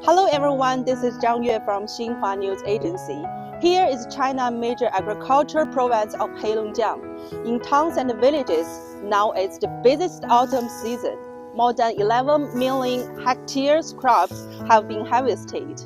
Hello everyone, this is Zhang Yue from Xinhua News Agency. Here is China's major agricultural province of Heilongjiang. In towns and villages, now it's the busiest autumn season. More than 11 million hectares crops have been harvested.